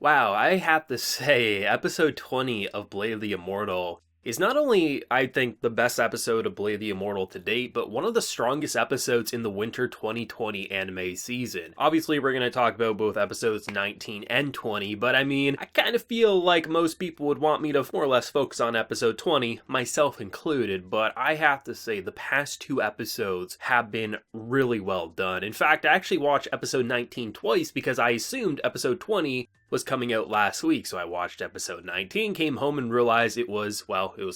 Wow, I have to say, episode 20 of Blade of the Immortal is not only, I think, the best episode of Blade of the Immortal to date, but one of the strongest episodes in the winter 2020 anime season. Obviously, we're going to talk about both episodes 19 and 20, but I mean, I kind of feel like most people would want me to more or less focus on episode 20, myself included, but I have to say the past two episodes have been really well done. In fact, I actually watched episode 19 twice because I assumed episode 20 was coming out last week, so I watched episode 19, came home and realized it was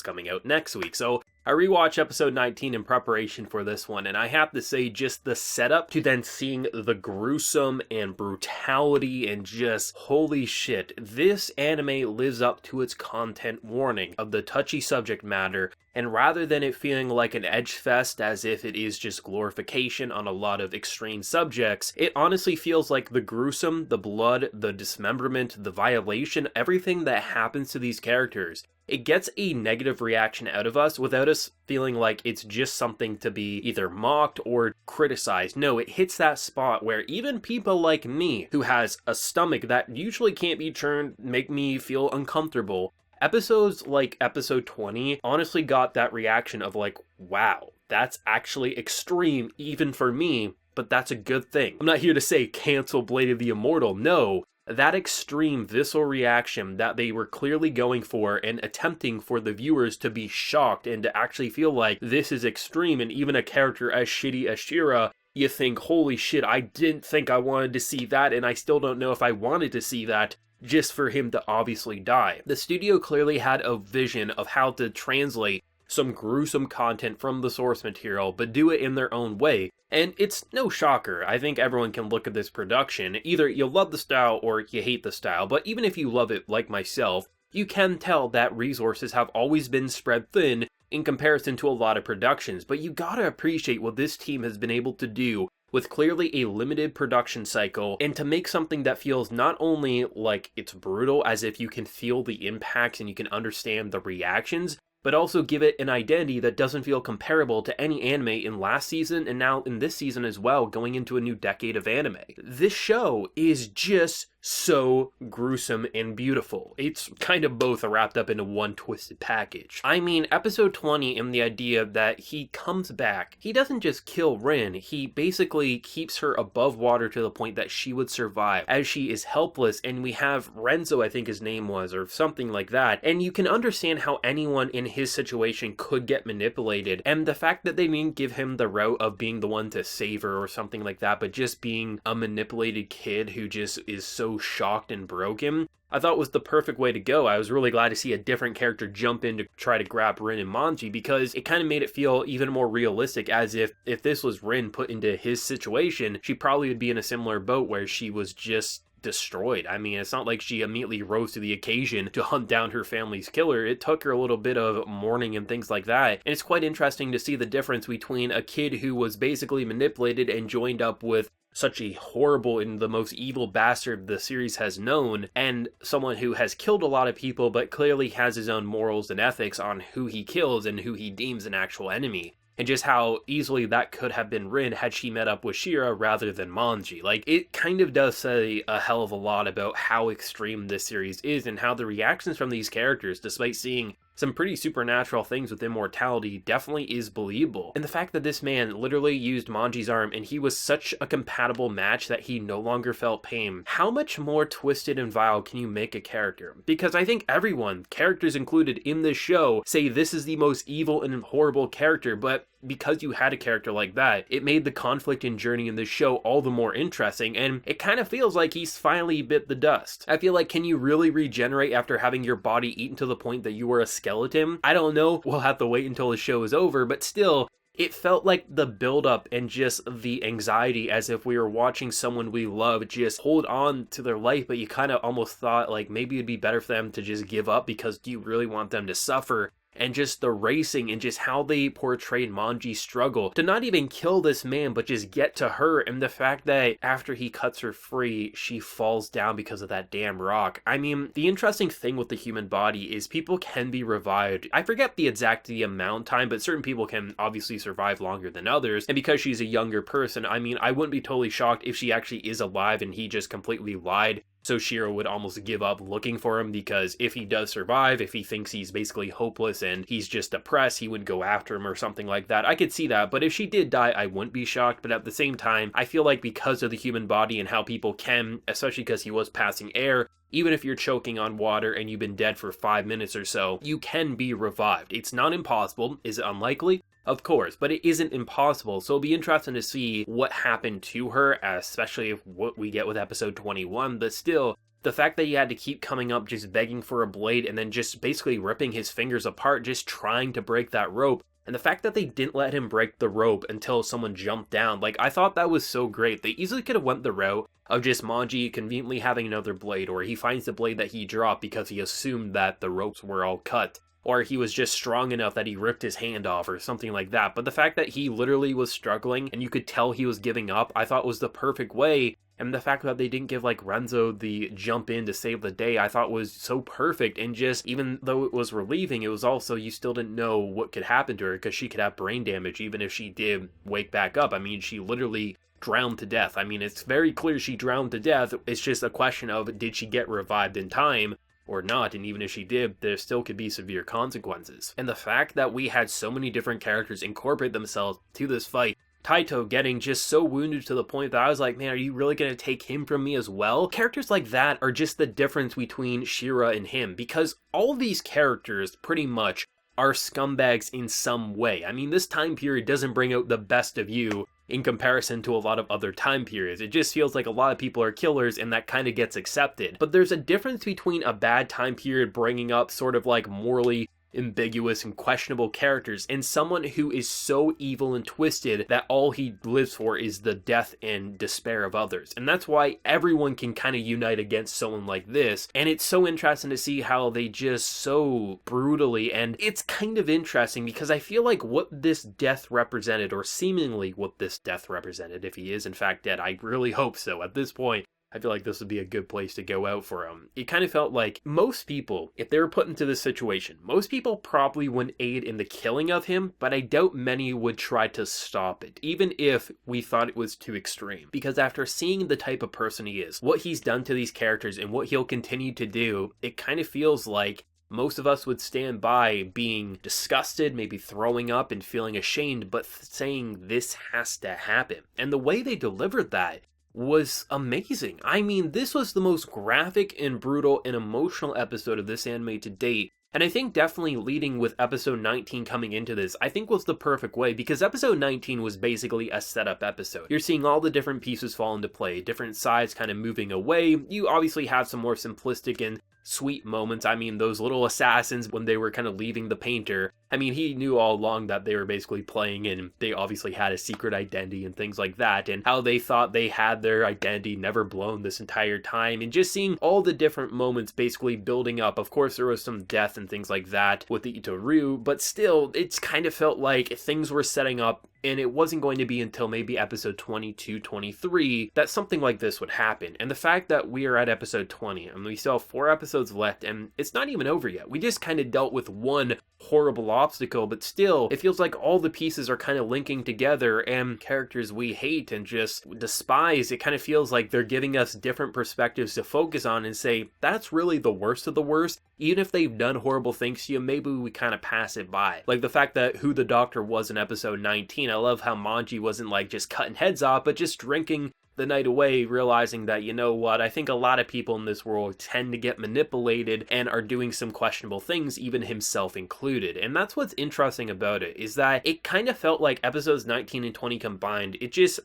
coming out next week. So I rewatched episode 19 in preparation for this one, and I have to say, just the setup to then seeing the gruesome and brutality and just holy shit, this anime lives up to its content warning of the touchy subject matter, and rather than it feeling like an edge fest as if it is just glorification on a lot of extreme subjects, it honestly feels like the gruesome, the blood, the dismemberment, the violation, everything that happens to these characters, it gets a negative reaction out of us without us feeling like it's just something to be either mocked or criticized. No, it hits that spot where even people like me, who has a stomach that usually can't be churned, make me feel uncomfortable. Episodes like episode 20 honestly got that reaction of like, wow, that's actually extreme even for me, but that's a good thing. I'm not here to say cancel Blade of the Immortal, no. That extreme visceral reaction that they were clearly going for and attempting for the viewers to be shocked and to actually feel like this is extreme, and even a character as shitty as Hsieh, you think, holy shit, I didn't think I wanted to see that, and I still don't know if I wanted to see that, just for him to obviously die. The studio clearly had a vision of how to translate some gruesome content from the source material, but do it in their own way. And it's no shocker, I think everyone can look at this production, either you love the style or you hate the style, but even if you love it like myself, you can tell that resources have always been spread thin in comparison to a lot of productions, but you gotta appreciate what this team has been able to do with clearly a limited production cycle, and to make something that feels not only like it's brutal, as if you can feel the impacts and you can understand the reactions, but also give it an identity that doesn't feel comparable to any anime in last season and now in this season as well, going into a new decade of anime. This show is just so gruesome and beautiful. It's kind of both wrapped up into one twisted package. I mean, episode 20 and the idea that he comes back, he doesn't just kill Rin, he basically keeps her above water to the point that she would survive, as she is helpless, and we have Renzo, I think his name was, or something like that, and you can understand how anyone in his situation could get manipulated, and the fact that they didn't give him the route of being the one to save her or something like that, but just being a manipulated kid who just is so shocked and broken, I thought was the perfect way to go. I was really glad to see a different character jump in to try to grab Rin and Manji, because it kind of made it feel even more realistic, as if this was Rin put into his situation, she probably would be in a similar boat where she was just destroyed. I mean, it's not like she immediately rose to the occasion to hunt down her family's killer. It took her a little bit of mourning and things like that. And it's quite interesting to see the difference between a kid who was basically manipulated and joined up with such a horrible and the most evil bastard the series has known, and someone who has killed a lot of people but clearly has his own morals and ethics on who he kills and who he deems an actual enemy. And just how easily that could have been Rin had she met up with Hsieh rather than Manji. Like, it kind of does say a hell of a lot about how extreme this series is and how the reactions from these characters, despite seeing some pretty supernatural things with immortality, definitely is believable. And the fact that this man literally used Manji's arm and he was such a compatible match that he no longer felt pain. How much more twisted and vile can you make a character? Because I think everyone, characters included in this show, say this is the most evil and horrible character, but because you had a character like that, it made the conflict and journey in this show all the more interesting, and it kind of feels like he's finally bit the dust. I feel like, can you really regenerate after having your body eaten to the point that you were a skeleton? I don't know, we'll have to wait until the show is over, but still, it felt like the build-up and just the anxiety, as if we were watching someone we love just hold on to their life, but you kind of almost thought like maybe it'd be better for them to just give up, because do you really want them to suffer? And just the racing and just how they portrayed Manji's struggle to not even kill this man, but just get to her, and the fact that after he cuts her free, she falls down because of that damn rock. I mean, the interesting thing with the human body is people can be revived. I forget the exact amount time, but certain people can obviously survive longer than others, and because she's a younger person, I mean, I wouldn't be totally shocked if she actually is alive and he just completely lied so Shiro would almost give up looking for him, because if he does survive, if he thinks he's basically hopeless and he's just depressed, he would go after him or something like that. I could see that, but if she did die, I wouldn't be shocked. But at the same time, I feel like because of the human body and how people can, especially because he was passing air, even if you're choking on water and you've been dead for 5 minutes or so, you can be revived. It's not impossible. Is it unlikely? Of course, but it isn't impossible, so it'll be interesting to see what happened to her, especially if what we get with episode 21, but still, the fact that he had to keep coming up just begging for a blade and then just basically ripping his fingers apart just trying to break that rope, and the fact that they didn't let him break the rope until someone jumped down, like, I thought that was so great. They easily could have went the route of just Manji conveniently having another blade, or he finds the blade that he dropped because he assumed that the ropes were all cut, or he was just strong enough that he ripped his hand off or something like that. But the fact that he literally was struggling and you could tell he was giving up, I thought was the perfect way. And the fact that they didn't give like Renzo the jump in to save the day, I thought was so perfect. And just, even though it was relieving, it was also, you still didn't know what could happen to her, because she could have brain damage even if she did wake back up. I mean, she literally drowned to death. I mean, it's very clear she drowned to death. It's just a question of, did she get revived in time or not? And even if she did, there still could be severe consequences. And the fact that we had so many different characters incorporate themselves to this fight, Taito getting just so wounded to the point that I was like, man, are you really going to take him from me as well? Characters like that are just the difference between Shira and him, because all of these characters pretty much are scumbags in some way. I mean, this time period doesn't bring out the best of you in comparison to a lot of other time periods. It just feels like a lot of people are killers, and that kind of gets accepted. But there's a difference between a bad time period bringing up sort of like morally ambiguous and questionable characters, and someone who is so evil and twisted that all he lives for is the death and despair of others. And that's why everyone can kind of unite against someone like this, and it's so interesting to see how they just so brutally, and it's kind of interesting because I feel like what this death represented, or seemingly what this death represented, if he is in fact dead, I really hope so at this point, I feel like this would be a good place to go out for him. It kind of felt like most people, if they were put into this situation, most people probably wouldn't aid in the killing of him, but I doubt many would try to stop it, even if we thought it was too extreme. Because after seeing the type of person he is, what he's done to these characters, and what he'll continue to do, it kind of feels like most of us would stand by being disgusted, maybe throwing up and feeling ashamed, but saying this has to happen. And the way they delivered that was amazing. I mean, this was the most graphic and brutal and emotional episode of this anime to date. And I think definitely leading with episode 19 coming into this, I think was the perfect way, because episode 19 was basically a setup episode. You're seeing all the different pieces fall into play, different sides kind of moving away. You obviously have some more simplistic and sweet moments. I mean, those little assassins when they were kind of leaving the painter, I mean, he knew all along that they were basically playing, and they obviously had a secret identity and things like that, and how they thought they had their identity never blown this entire time, and just seeing all the different moments basically building up. Of course, there was some death and things like that with the Itoru, but still, it's kind of felt like things were setting up, and it wasn't going to be until maybe episode 22, 23 that something like this would happen. And the fact that we are at episode 20, and we still have 4 episodes left, and it's not even over yet. We just kind of dealt with one horrible obstacle, but still, it feels like all the pieces are kind of linking together, and characters we hate and just despise, it kind of feels like they're giving us different perspectives to focus on and say, that's really the worst of the worst. Even if they've done horrible things to you, maybe we kind of pass it by. Like the fact that who the doctor was in episode 19, I love how Manji wasn't like just cutting heads off, but just drinking the night away, realizing that, you know what, I think a lot of people in this world tend to get manipulated and are doing some questionable things, even himself included. And that's what's interesting about it, is that it kind of felt like episodes 19 and 20 combined,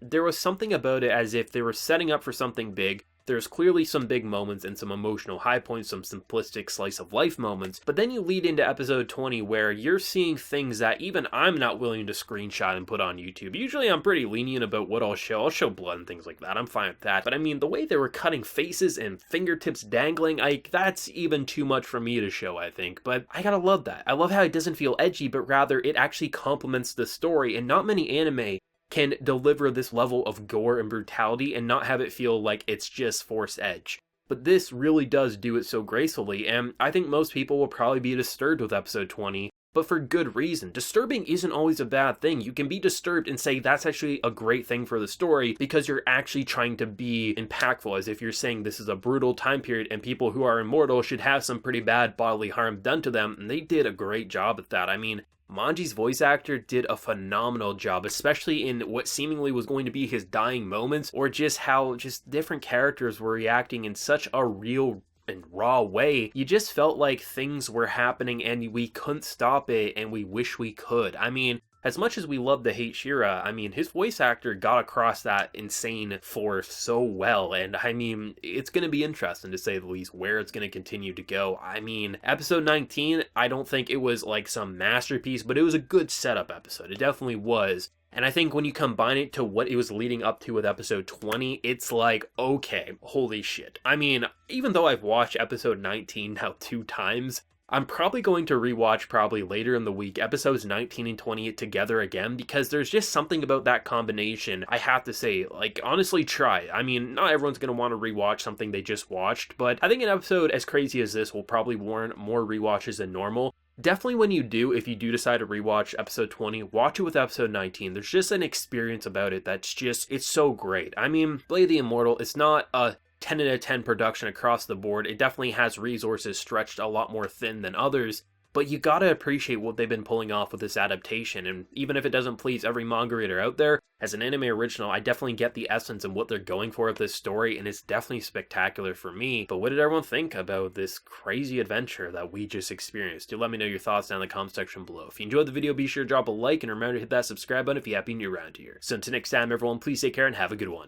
there was something about it as if they were setting up for something big. There's clearly some big moments and some emotional high points, some simplistic slice of life moments, but then you lead into episode 20 where you're seeing things that even I'm not willing to screenshot and put on YouTube. Usually I'm pretty lenient about what I'll show. I'll show blood and things like that. I'm fine with that. But I mean, the way they were cutting faces and fingertips dangling, that's even too much for me to show, I think. But I gotta love that. I love how it doesn't feel edgy, but rather it actually complements the story, and not many anime can deliver this level of gore and brutality and not have it feel like it's just forced edge. But this really does do it so gracefully, and I think most people will probably be disturbed with episode 20 but for good reason. Disturbing isn't always a bad thing. You can be disturbed and say that's actually a great thing for the story because you're actually trying to be impactful, as if you're saying this is a brutal time period and people who are immortal should have some pretty bad bodily harm done to them, and they did a great job at that. I mean, Manji's voice actor did a phenomenal job, especially in what seemingly was going to be his dying moments, or just how just different characters were reacting in such a real and raw way. You just felt like things were happening and we couldn't stop it, and we wish we could. I mean, as much as we love to hate Hsieh, I mean, his voice actor got across that insane force so well, and I mean, it's going to be interesting to say the least where it's going to continue to go. I mean, episode 19, I don't think it was like some masterpiece, but it was a good setup episode. It definitely was. And I think when you combine it to what it was leading up to with episode 20, it's like, okay, holy shit. I mean, even though I've watched episode 19 now 2 times, I'm probably going to rewatch probably later in the week episodes 19 and 20 together again, because there's just something about that combination, I have to say. Like, honestly, try it. I mean, not everyone's going to want to rewatch something they just watched, but I think an episode as crazy as this will probably warrant more rewatches than normal. Definitely when you do, if you do decide to rewatch episode 20, watch it with episode 19. There's just an experience about it that's just, it's so great. I mean, Blade the Immortal, it's not a 10 out of 10 production across the board. It definitely has resources stretched a lot more thin than others, but you gotta appreciate what they've been pulling off with this adaptation, and even if it doesn't please every manga reader out there, as an anime original, I definitely get the essence and what they're going for with this story, and it's definitely spectacular for me. But what did everyone think about this crazy adventure that we just experienced? Do let me know your thoughts down in the comment section below. If you enjoyed the video, be sure to drop a like, and remember to hit that subscribe button if you happen to be new around here. So until next time, everyone, please take care and have a good one.